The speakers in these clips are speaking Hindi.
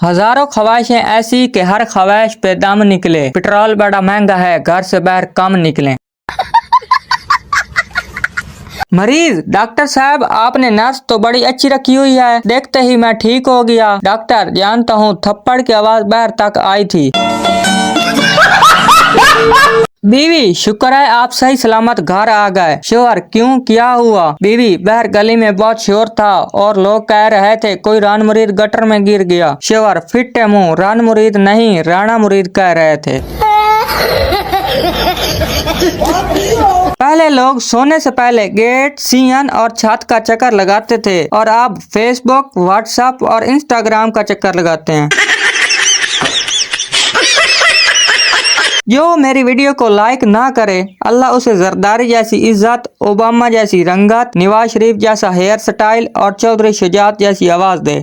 हजारों ख्वाहिशें ऐसी कि हर ख्वाहिश पे दम निकले। पेट्रोल बड़ा महंगा है, घर से बाहर कम निकले। मरीज, डॉक्टर साहब आपने नर्स तो बड़ी अच्छी रखी हुई है, देखते ही मैं ठीक हो गया। डॉक्टर, जानता हूँ थप्पड़ की आवाज बाहर तक आई थी। बीवी, शुक्र है आप सही सलामत घर आ गए। शोहर, क्यों, क्या हुआ? बीवी, बाहर गली में बहुत शोर था और लोग कह रहे थे कोई रान मुरीद गटर में गिर गया। शोहर, फिट मुंह, रान मुरीद नहीं राणा मुरीद कह रहे थे। पहले लोग सोने से पहले गेट, सीएन और छत का चक्कर लगाते थे और अब फेसबुक, व्हाट्सएप और इंस्टाग्राम का चक्कर लगाते हैं। जो मेरी वीडियो को लाइक ना करे, अल्लाह उसे जरदारी जैसी इज्जत, ओबामा जैसी रंगत, नवाज शरीफ जैसा हेयर स्टाइल और चौधरी शुजात जैसी आवाज दे।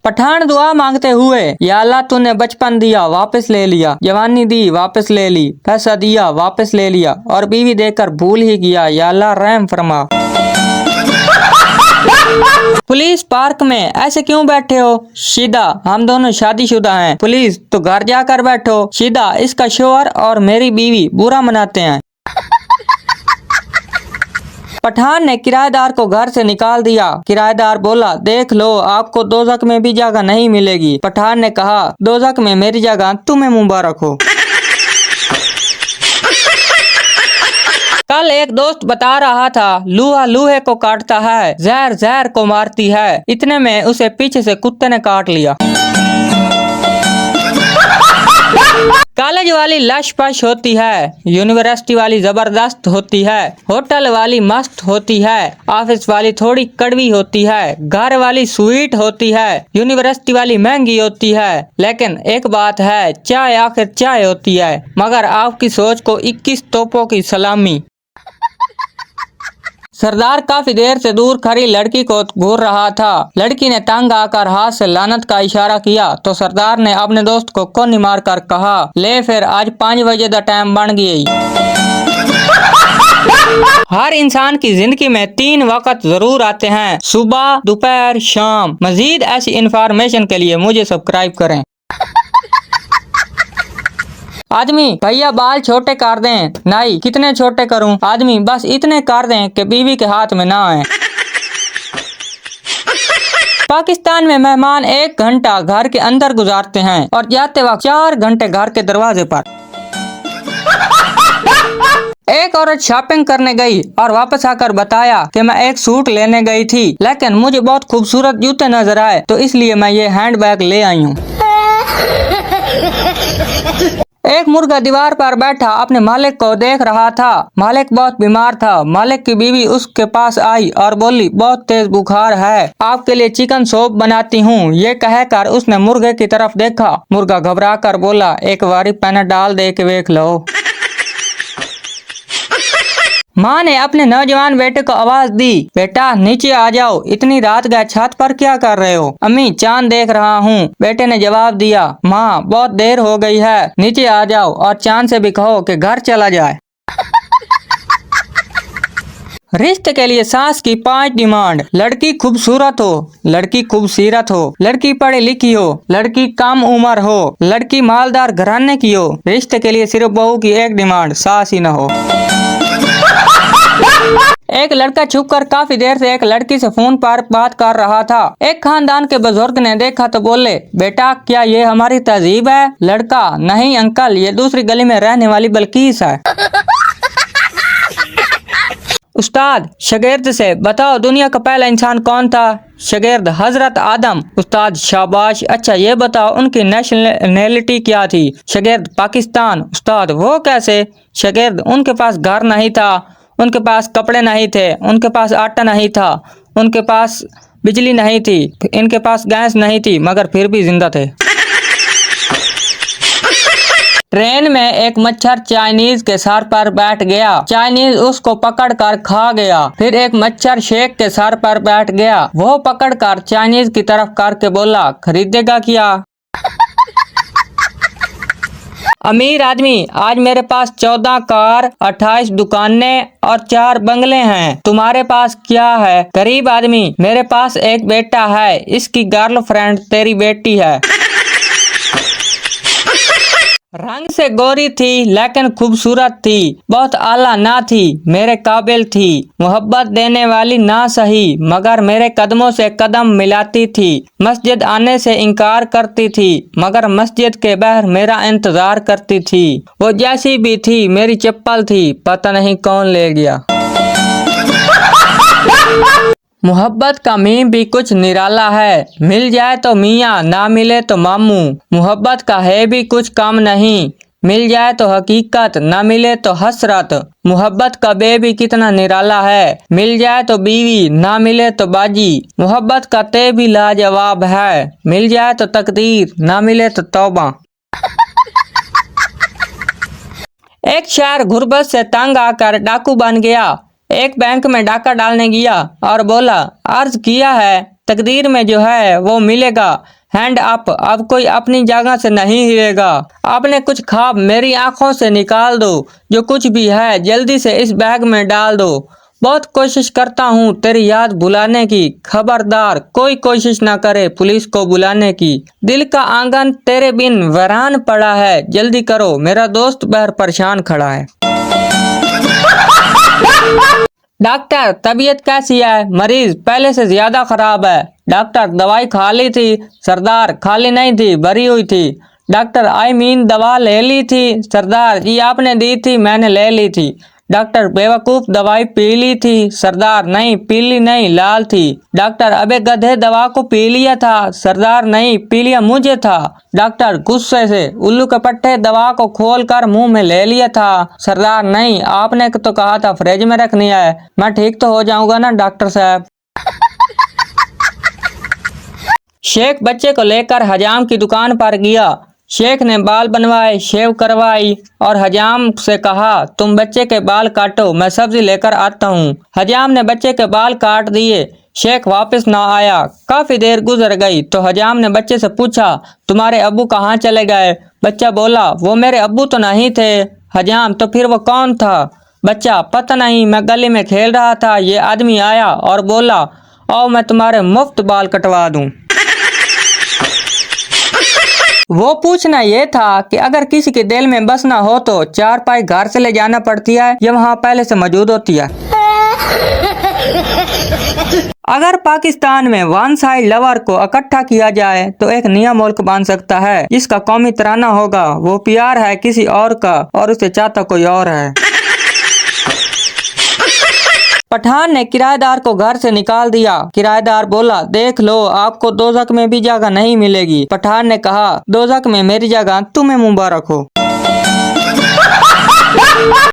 पठान दुआ मांगते हुए, या अल्लाह तूने बचपन दिया वापस ले लिया, जवानी दी वापस ले ली, पैसा दिया वापस ले लिया और बीवी देकर भूल ही गया, या अल्लाह रहम फरमा। पुलिस, पार्क में ऐसे क्यों बैठे हो? शीदा, हम दोनों शादीशुदा हैं। पुलिस, तो घर जाकर बैठो। शीदा, इसका शोहर और मेरी बीवी बुरा मनाते हैं। पठान ने किराएदार को घर से निकाल दिया। किराएदार बोला, देख लो आपको दोजख में भी जगह नहीं मिलेगी। पठान ने कहा, दोजख में मेरी जगह, तुम्हें मुबारक हो। कल एक दोस्त बता रहा था, लूहा लूहे को काटता है, जहर जहर को मारती है। इतने में उसे पीछे से कुत्ते ने काट लिया। कॉलेज वाली लश पश होती है, यूनिवर्सिटी वाली जबरदस्त होती है, होटल वाली मस्त होती है, ऑफिस वाली थोड़ी कड़वी होती है, घर वाली स्वीट होती है, यूनिवर्सिटी वाली महंगी होती है। लेकिन एक बात है, चाय आखिर चाय होती है। मगर आपकी सोच को 21 तोपों की सलामी। सरदार काफी देर से दूर खड़ी लड़की को घूर रहा था। लड़की ने तंग आकर हाथ से लानत का इशारा किया तो सरदार ने अपने दोस्त को कोनी मार कर कहा, ले फिर आज 5 बजे का टाइम बन गई। हर इंसान की जिंदगी में 3 वक्त जरूर आते हैं, सुबह, दोपहर, शाम। मजीद ऐसी इंफॉर्मेशन के लिए मुझे सब्सक्राइब करें। आदमी, भैया बाल छोटे कर दें। नाई, कितने छोटे करूं? आदमी, बस इतने कर दें कि बीवी के हाथ में ना आए। पाकिस्तान में मेहमान 1 घंटा घर के अंदर गुजारते हैं और जाते वक्त 4 घंटे घर के दरवाजे पर। एक औरत शॉपिंग करने गई और वापस आकर बताया कि मैं एक सूट लेने गई थी, लेकिन मुझे बहुत खूबसूरत जूते नजर आए तो इसलिए मैं ये हैंडबैग ले आई हूँ। एक मुर्गा दीवार पर बैठा अपने मालिक को देख रहा था। मालिक बहुत बीमार था। मालिक की बीवी उसके पास आई और बोली, बहुत तेज बुखार है, आपके लिए चिकन सूप बनाती हूँ। ये कहकर उसने मुर्गे की तरफ देखा। मुर्गा घबरा कर बोला, एक बारी पैनाडॉल दे के देख लो। माँ ने अपने नौजवान बेटे को आवाज दी, बेटा नीचे आ जाओ, इतनी रात गए छत पर क्या कर रहे हो? अम्मी, चांद देख रहा हूँ। बेटे ने जवाब दिया, माँ बहुत देर हो गई है, नीचे आ जाओ और चांद से भी कहो कि घर चला जाए। रिश्ते के लिए सास की 5 डिमांड। लड़की खूबसूरत हो, लड़की खूबसीरत हो, लड़की पढ़ी लिखी हो, लड़की कम उम्र हो, लड़की मालदार घराने की हो। रिश्ते के लिए सिर्फ बहू की एक डिमांड, सास ही न हो। एक लड़का छुपकर काफी देर से एक लड़की से फोन पर बात कर रहा था। एक खानदान के बुजुर्ग ने देखा तो बोले, बेटा क्या ये हमारी तहजीब है? लड़का, नहीं अंकल, ये दूसरी गली में रहने वाली बल्कीस है। उस्ताद शागिर्द से, बताओ दुनिया का पहला इंसान कौन था? शागिर्द, हजरत आदम। उस्ताद, शाबाश, अच्छा ये बताओ उनकी नेशनैलिटी क्या थी? शागिर्द, पाकिस्तान। उस्ताद, वो कैसे? शागिर्द, उनके पास घर नहीं था, उनके पास कपड़े नहीं थे, उनके पास आटा नहीं था, उनके पास बिजली नहीं थी, इनके पास गैस नहीं थी, मगर फिर भी जिंदा थे। ट्रेन में एक मच्छर चाइनीज के सर पर बैठ गया। चाइनीज उसको पकड़कर खा गया। फिर एक मच्छर शेख के सर पर बैठ गया। वो पकड़कर चाइनीज की तरफ करके बोला, खरीदेगा क्या? अमीर आदमी, आज मेरे पास 14 कार, 28 दुकानें और 4 बंगले हैं। तुम्हारे पास क्या है? गरीब आदमी, मेरे पास एक बेटा है, इसकी गर्लफ्रेंड तेरी बेटी है। रंग से गोरी थी लेकिन खूबसूरत थी, बहुत आला ना थी, मेरे काबिल थी, मोहब्बत देने वाली ना सही मगर मेरे कदमों से कदम मिलाती थी, मस्जिद आने से इनकार करती थी मगर मस्जिद के बाहर मेरा इंतजार करती थी। वो जैसी भी थी मेरी चप्पल थी, पता नहीं कौन ले गया। मोहब्बत का मीम भी कुछ निराला है, मिल जाए तो मियाँ, ना मिले तो मामू। मोहब्बत का है भी कुछ कम नहीं, मिल जाए तो हकीकत, ना मिले तो हसरत। मोहब्बत का बे भी कितना निराला है, मिल जाए तो बीवी, ना मिले तो बाजी। मोहब्बत का ते भी लाजवाब है, मिल जाए तो तकदीर, ना मिले तो तौबा। एक शायर गुर्बत से तंग आकर डाकू बन गया। एक बैंक में डाका डालने गया और बोला, अर्ज किया है तकदीर में जो है वो मिलेगा, हैंड अप, अब कोई अपनी जगह से नहीं हिलेगा। आपने कुछ ख्वाब मेरी आंखों से निकाल दो, जो कुछ भी है जल्दी से इस बैग में डाल दो। बहुत कोशिश करता हूँ तेरी याद भुलाने की, खबरदार कोई कोशिश ना करे पुलिस को बुलाने की। दिल का आंगन तेरे बिन वीरान पड़ा है, जल्दी करो मेरा दोस्त बाहर परेशान खड़ा है। डॉक्टर, तबीयत कैसी है? मरीज पहले से ज्यादा खराब है। डॉक्टर, दवाई खा ली थी? सरदार, खाली नहीं थी, भरी हुई थी। डॉक्टर, दवा ले ली थी? सरदार जी, आपने दी थी, मैंने ले ली थी। डॉक्टर, बेवकूफ, दवाई पी ली थी? सरदार, नहीं, पीली नहीं, लाल थी। डॉक्टर, अबे गधे, दवा को पी लिया था? सरदार, नहीं, पी लिया मुझे था। डॉक्टर गुस्से से, उल्लू के पट्टे, दवा को खोल कर मुंह में ले लिया था? सरदार, नहीं, आपने तो कहा था फ्रिज में रखनी है। मैं ठीक तो हो जाऊंगा ना डॉक्टर साहब? शेख बच्चे को लेकर हजाम की दुकान पर गया। शेख ने बाल बनवाए, शेव करवाई और हजाम से कहा, तुम बच्चे के बाल काटो, मैं सब्जी लेकर आता हूँ। हजाम ने बच्चे के बाल काट दिए। शेख वापस ना आया। काफी देर गुजर गई तो हजाम ने बच्चे से पूछा, तुम्हारे अब्बू कहाँ चले गए? बच्चा बोला, वो मेरे अब्बू तो नहीं थे। हजाम, तो फिर वो कौन था? बच्चा, पता नहीं, मैं गली में खेल रहा था, ये आदमी आया और बोला, आओ मैं तुम्हारे मुफ्त बाल कटवा दूं। वो पूछना ये था कि अगर किसी के दिल में बसना हो तो चारपाई घर से ले जाना पड़ती है या वहाँ पहले से मौजूद होती है? अगर पाकिस्तान में वन साइड लवर को इकट्ठा किया जाए तो एक नया मुल्क बन सकता है, जिसका कौमी तराना होगा, वो प्यार है किसी और का और उसे चाहता कोई और है। पठान ने किराएदार को घर से निकाल दिया। किराएदार बोला, देख लो, आपको दोजख में भी जगह नहीं मिलेगी। पठान ने कहा, दोजख में मेरी जगह तुम्हें मुबारक हो।